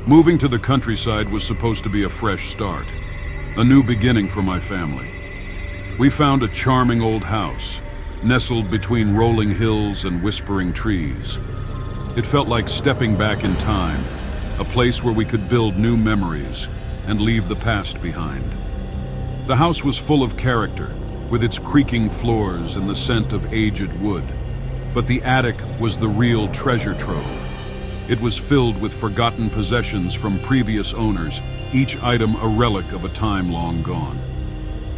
Moving to the countryside was supposed to be a fresh start, a new beginning for my family. We found a charming old house, nestled between rolling hills and whispering trees. It felt like stepping back in time, a place where we could build new memories and leave the past behind. The house was full of character, with its creaking floors and the scent of aged wood. But the attic was the real treasure trove. It was filled with forgotten possessions from previous owners, each item a relic of a time long gone.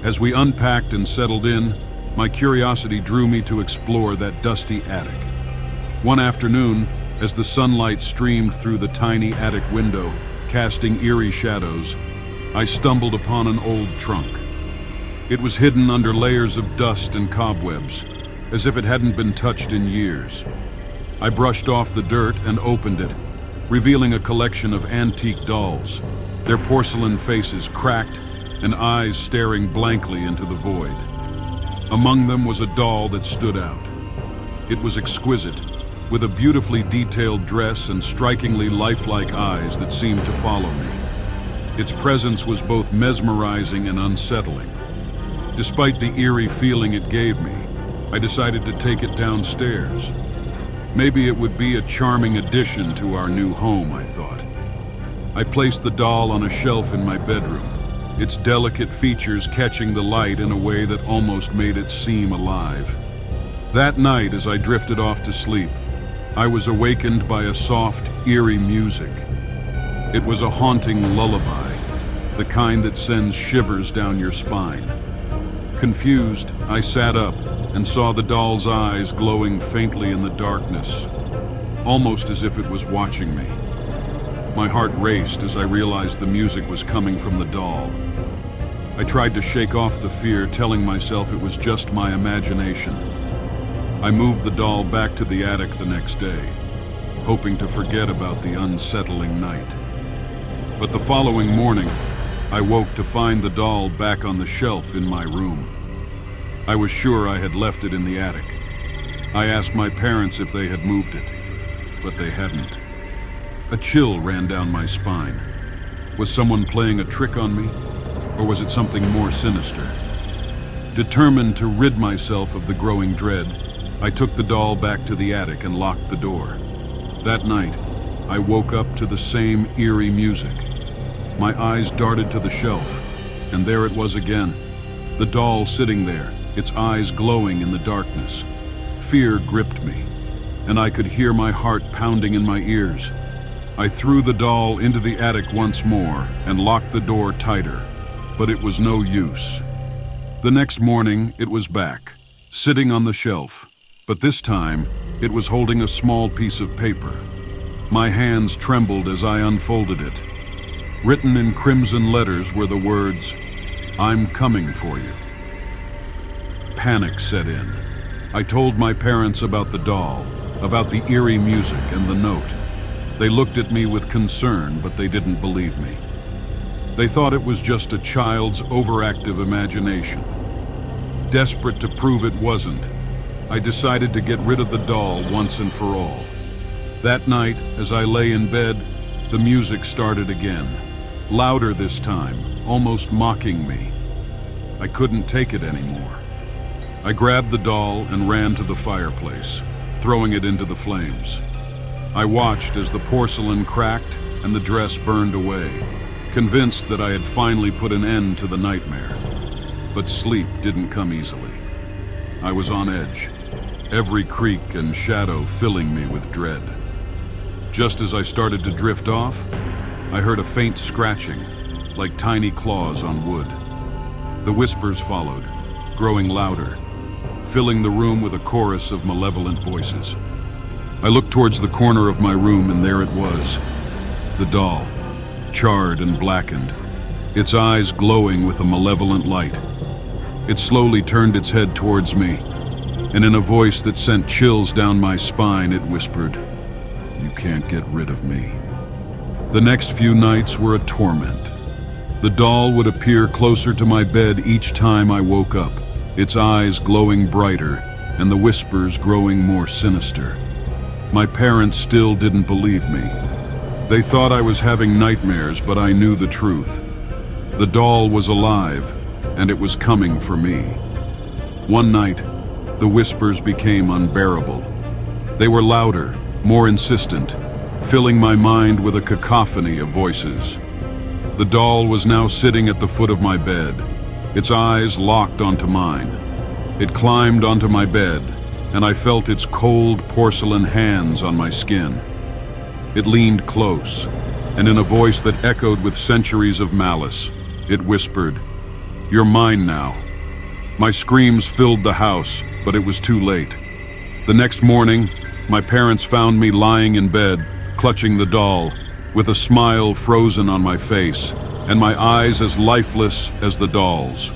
As we unpacked and settled in, my curiosity drew me to explore that dusty attic. One afternoon, as the sunlight streamed through the tiny attic window, casting eerie shadows, I stumbled upon an old trunk. It was hidden under layers of dust and cobwebs, as if it hadn't been touched in years. I brushed off the dirt and opened it, revealing a collection of antique dolls, their porcelain faces cracked and eyes staring blankly into the void. Among them was a doll that stood out. It was exquisite, with a beautifully detailed dress and strikingly lifelike eyes that seemed to follow me. Its presence was both mesmerizing and unsettling. Despite the eerie feeling it gave me, I decided to take it downstairs. Maybe it would be a charming addition to our new home, I thought. I placed the doll on a shelf in my bedroom, its delicate features catching the light in a way that almost made it seem alive. That night, as I drifted off to sleep, I was awakened by a soft, eerie music. It was a haunting lullaby, the kind that sends shivers down your spine. Confused, I sat up and saw the doll's eyes glowing faintly in the darkness, almost as if it was watching me. My heart raced as I realized the music was coming from the doll. I tried to shake off the fear, telling myself it was just my imagination. I moved the doll back to the attic the next day, hoping to forget about the unsettling night. But the following morning, I woke to find the doll back on the shelf in my room. I was sure I had left it in the attic. I asked my parents if they had moved it, but they hadn't. A chill ran down my spine. Was someone playing a trick on me, or was it something more sinister? Determined to rid myself of the growing dread, I took the doll back to the attic and locked the door. That night, I woke up to the same eerie music. My eyes darted to the shelf, and there it was again. The doll sitting there, its eyes glowing in the darkness. Fear gripped me, and I could hear my heart pounding in my ears. I threw the doll into the attic once more and locked the door tighter, but it was no use. The next morning, it was back, sitting on the shelf, but this time, it was holding a small piece of paper. My hands trembled as I unfolded it. Written in crimson letters were the words, "I'm coming for you." Panic set in. I told my parents about the doll, about the eerie music and the note. They looked at me with concern, but they didn't believe me. They thought it was just a child's overactive imagination. Desperate to prove it wasn't, I decided to get rid of the doll once and for all. That night, as I lay in bed, the music started again. Louder this time, almost mocking me. I couldn't take it anymore. I grabbed the doll and ran to the fireplace, throwing it into the flames. I watched as the porcelain cracked and the dress burned away, convinced that I had finally put an end to the nightmare. But sleep didn't come easily. I was on edge, every creak and shadow filling me with dread. Just as I started to drift off, I heard a faint scratching, like tiny claws on wood. The whispers followed, growing louder, filling the room with a chorus of malevolent voices. I looked towards the corner of my room, and there it was, the doll, charred and blackened, its eyes glowing with a malevolent light. It slowly turned its head towards me, and in a voice that sent chills down my spine, it whispered, "You can't get rid of me." The next few nights were a torment. The doll would appear closer to my bed each time I woke up, its eyes glowing brighter and the whispers growing more sinister. My parents still didn't believe me. They thought I was having nightmares, but I knew the truth. The doll was alive, and it was coming for me. One night, the whispers became unbearable. They were louder, more insistent, filling my mind with a cacophony of voices. The doll was now sitting at the foot of my bed, its eyes locked onto mine. It climbed onto my bed, and I felt its cold porcelain hands on my skin. It leaned close, and in a voice that echoed with centuries of malice, it whispered, "You're mine now." My screams filled the house, but it was too late. The next morning, my parents found me lying in bed, clutching the doll, with a smile frozen on my face, and my eyes as lifeless as the doll's.